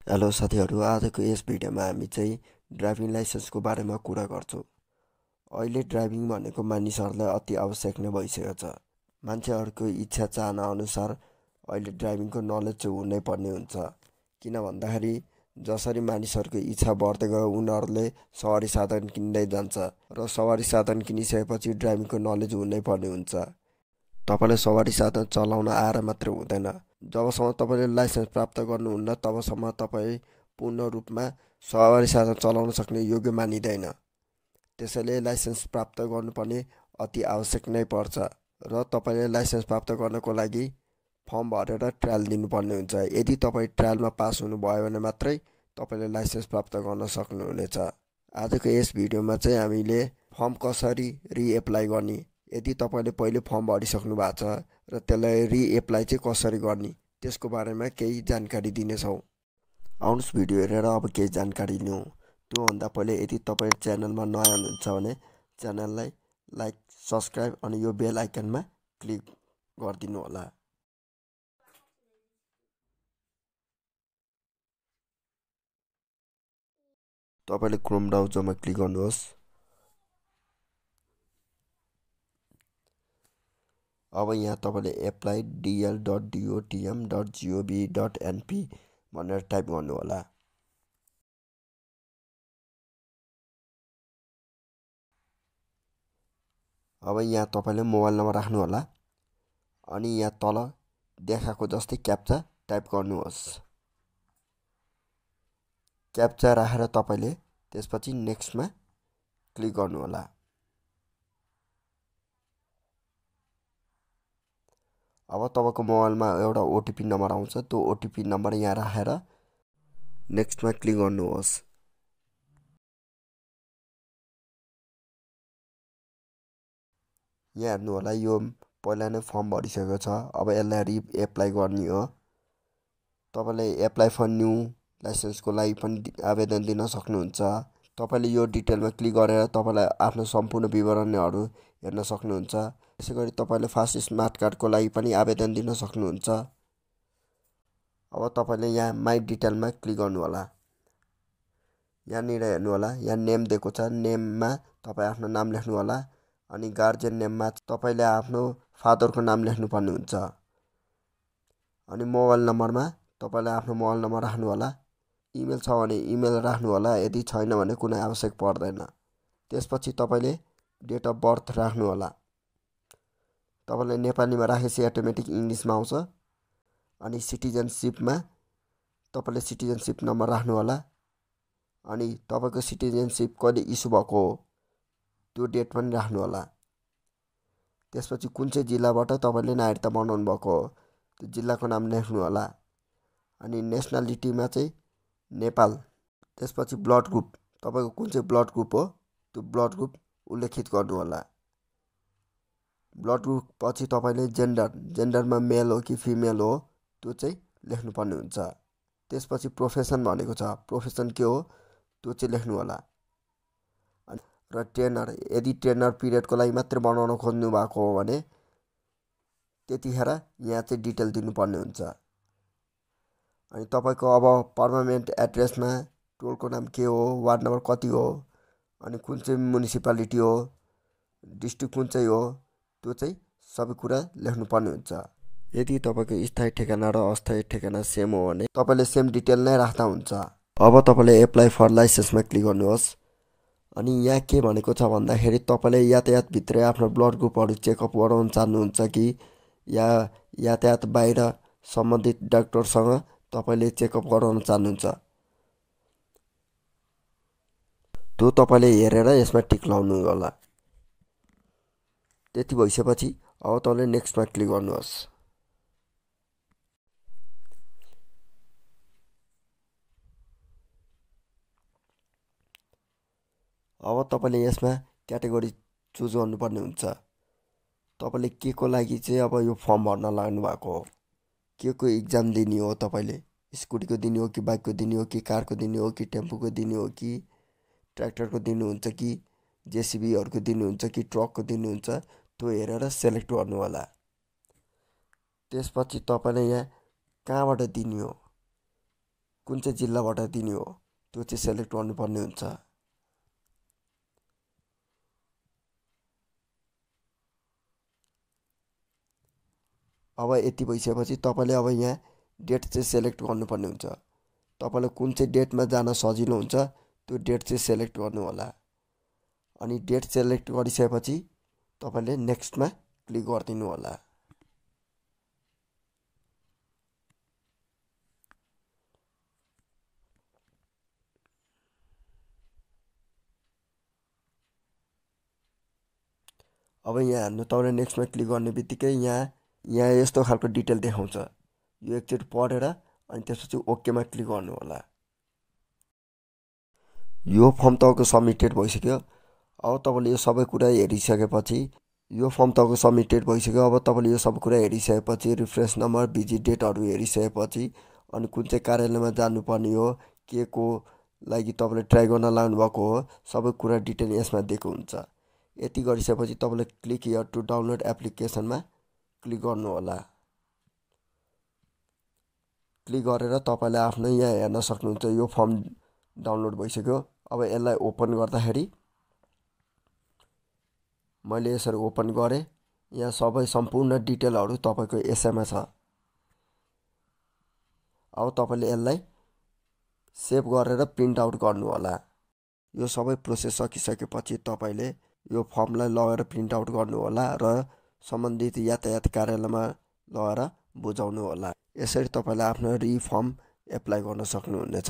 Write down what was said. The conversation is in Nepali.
हेलो साथीहरू, आजको यस भिडियोमा हामी चाहिँ ड्राइभिङ लाइसेन्सको बारेमा कुरा गर्छौँ। अहिले ड्राइभिङ भनेको मानिसहरूलाई अति आवश्यक नै भइसकेको छ। मान्छेहरूको इच्छा चाहना अनुसार अहिले ड्राइभिङको नलेज चाहिँ हुनै पर्ने हुन्छ। किन भन्दाखेरि जसरी मानिसहरूको इच्छा बढ्दै गयो उनीहरूले सवारी साधन किन्दै जान्छ र सवारी साधन किनिसकेपछि ड्राइभिङको नलेज हुनै पर्ने हुन्छ। तपाईँले सवारी साधन चलाउन आएर मात्रै हुँदैन। जबसम्म तपाईँले लाइसेन्स प्राप्त गर्नुहुन्न तबसम्म तपाईँ पूर्ण रूपमा सवारी साधन चलाउन सक्ने योग्य मानिँदैन। त्यसैले लाइसेन्स प्राप्त गर्नुपर्ने अति आवश्यक नै पर्छ र तपाईँले लाइसेन्स प्राप्त गर्नको लागि फर्म भरेर ट्रायल दिनुपर्ने हुन्छ। यदि तपाईँ ट्रायलमा पास हुनुभयो भने मात्रै तपाईँले लाइसेन्स प्राप्त गर्न सक्नुहुनेछ। आजको यस भिडियोमा चाहिँ हामीले फर्म कसरी रिएप्लाई गर्ने, यदि तपाईँले पहिले फर्म भरिसक्नु भएको छ र त्यसलाई रिएप्लाई चाहिँ कसरी गर्ने त्यसको बारेमा केही जानकारी दिनेछौँ। आउनुहोस् भिडियो हेरेर अब केही जानकारी लिउँ। त्योभन्दा पहिले यदि तपाईँ च्यानलमा नयाँ हुनुहुन्छ भने च्यानललाई लाइक, सब्सक्राइब अनि यो बेल आइकनमा क्लिक गरिदिनु होला। तपाईँले क्रोम ब्राउजरमा क्लिक गर्नुहोस्। अब यहाँ तपाईँले apply.dl.dotm.gov.np भनेर टाइप गर्नु होला। अब यहाँ तपाईँले मोबाइल नम्बर राख्नु होला अनि यहाँ तल देखाएको जस्तै क्याप्चा टाइप गर्नुहोस्। क्याप्चा राखेर तपाईँले त्यसपछि नेक्स्टमा क्लिक गर्नु होला। अब तपाईँको मोबाइलमा एउटा ओटिपी नम्बर आउँछ, त्यो ओटिपी नम्बर यहाँ राखेर नेक्स्टमा क्लिक गर्नुहोस्। यहाँ हेर्नु होला, यो पहिला नै फर्म भरिसकेको छ। अब यसलाई रिएप्लाई गर्ने हो। तपाईँले एप्लाई फर न्यू लाइसेन्सको लागि पनि आवेदन दिन सक्नुहुन्छ। तपाईँले यो डिटेलमा क्लिक गरेर तपाईँलाई आफ्नो सम्पूर्ण विवरणहरू हेर्न सक्नुहुन्छ। त्यसै गरी तपाईँले फास्ट स्मार्ट कार्डको लागि पनि आवेदन दिन सक्नुहुन्छ। अब तपाईँले यहाँ माई डिटेलमा क्लिक गर्नु होला। यहाँनिर हेर्नु होला, यहाँ नेम दिएको छ। नेममा तपाईँ आफ्नो नाम लेख्नु होला अनि गार्जियन नेममा तपाईँले आफ्नो फादरको नाम लेख्नुपर्ने हुन्छ। अनि मोबाइल नम्बरमा तपाईँले आफ्नो मोबाइल नम्बर राख्नु होला। इमेल छ भने इमेल राख्नु होला, यदि छैन भने कुनै आवश्यक पर्दैन। त्यसपछि तपाईँले डेट अफ बर्थ राख्नु होला। तपाईँले नेपालीमा राखेपछि अटोमेटिक इङ्ग्लिसमा आउँछ। अनि सिटिजनसिपमा तपाईँले सिटिजनसिप नम्बर राख्नु होला अनि तपाईँको सिटिजनसिप कहिले इस्यु भएको हो त्यो डेट पनि राख्नु होला। त्यसपछि कुन चाहिँ जिल्लाबाट तपाईँले नागरिकता बनाउनु भएको हो त्यो जिल्लाको नाम लेख्नु होला। अनि नेसनालिटीमा चाहिँ नेपाल। त्यसपछि ब्लड ग्रुप, तपाईँको कुन चाहिँ ब्लड ग्रुप हो त्यो ब्लड ग्रुप उल्लेखित गर्नु होला। ब्लड ग्रुप पछि तपाईँले जेन्डरमा मेल हो कि फिमेल हो त्यो चाहिँ लेख्नुपर्ने हुन्छ। त्यसपछि प्रोफेसन भनेको छ, प्रोफेसन के हो त्यो चाहिँ लेख्नु होला। र ट्रेनर, यदि ट्रेनर पिरियडको लागि मात्रै बनाउन खोज्नु भएको हो भने त्यतिखेर यहाँ चाहिँ डिटेल दिनुपर्ने हुन्छ। अनि तपाईँको अब पर्मानेन्ट एड्रेसमा टोलको नाम के हो, वार्ड नम्बर कति हो, अनि कुन चाहिँ म्युनिसिपालिटी हो, डिस्ट्रिक्ट कुन चाहिँ हो त्यो चाहिँ सबै कुरा लेख्नुपर्ने हुन्छ। यदि तपाईँको स्थायी ठेगाना र अस्थायी ठेगाना सेम हो भने तपाईँले सेम डिटेल नै राख्दा हुन्छ। अब तपाईँले एप्लाई फर लाइसेन्समा क्लिक गर्नुहोस्। अनि यहाँ के भनेको छ भन्दाखेरि तपाईँले यातायातभित्रै आफ्नो ब्लड ग्रुपहरू चेकअप गराउन चाहनुहुन्छ कि या यातायात बाहिर सम्बन्धित डाक्टरसँग तपाईँले चेकअप गराउन चाहनुहुन्छ, त्यो तपाईँले हेरेर यसमा टिक लाउनु होला। त्यति भइसकेपछि अब तपाईँले नेक्स्टमा क्लिक गर्नुहोस्। अब तपाईँले यसमा क्याटेगोरी चुज गर्नुपर्ने हुन्छ। तपाईँले के को लागि चाहिँ अब यो फर्म भर्न लाग्नु भएको हो, के को इक्जाम दिने हो, तपाईँले स्कुटीको दिने हो कि बाइकको दिने हो कि कारको दिने हो कि टेम्पोको दिने हो कि ट्र्याक्टरको दिनुहुन्छ कि जेसिबीहरूको दिनुहुन्छ कि ट्रकको दिनुहुन्छ त्यो हेरेर सेलेक्ट गर्नु होला। त्यसपछि तपाईँले यहाँ कहाँबाट दिने हो कुन चाहिँ जिल्लाबाट दिने हो त्यो चाहिँ सेलेक्ट गर्नुपर्ने हुन्छ। अब यति भइसकेपछि तपाईले अब यहाँ डेट चाहिँ सेलेक्ट गर्नुपर्ने हुन्छ। तपाईलाई कुन चाहिँ डेटमा जान सजिलो हुन्छ त्यो डेट चाहिँ सेलेक्ट गर्नु होला। अनि डेट सेलेक्ट गरिसकेपछि तपाईले नेक्स्टमा क्लिक गरिदिनु होला। अब यहाँ हेर्नु तपाईले नेक्स्टमा क्लिक गर्ने बित्तिकै यहाँ यस्तो खालको डिटेल देखाउँछ। यो एकचोटि पढेर अनि त्यसपछि ओकेमा क्लिक गर्नु होला। यो फर्म तपाईको सबमिटेड भइसक्यो। अब तपाईले यो सबै कुरा हेरिसकेपछि यो फर्म तपाईको सबमिटेड भइसक्यो। अब तपाईले यो सबै कुरा हेरिसकेपछि रिफरेन्स नम्बर भिजिट डेटहरु हेरिसकेपछि अनि कुन चाहिँ कार्यालयमा जानुपर्ने हो के को लागि तपाईले ट्राई गर्न लाग्नु भएको हो सबै कुरा डिटेल यसमा दिएको हुन्छ। यति गरिसकेपछि तपाईले क्लिक हियर टु डाउनलोड एप्लिकेसनमा क्लिक गर्नु होला। क्लिक गरेर तपाईले आफ्नो यहाँ हेर्न सक्नुहुन्छ यो फर्म डाउनलोड भइसक्यो। अब यसलाई ओपन गर्दाखेरि मैले यसरी ओपन गरे। यहाँ सबै सम्पूर्ण डिटेलहरु तपाईको यसैमा छ। अब तपाईले यसलाई सेभ गरेर प्रिन्ट आउट गर्नु होला। यो सबै प्रोसेस सकिसकेपछि तपाईले यो फर्मलाई लगेर प्रिन्ट आउट गर्नु होला र सम्बन्धित यातायात कार्यालयमा लगेर बुझाउनु होला। यसरी तपाईले आफ्नो री फर्म एप्लाई गर्न सक्नुहुनेछ।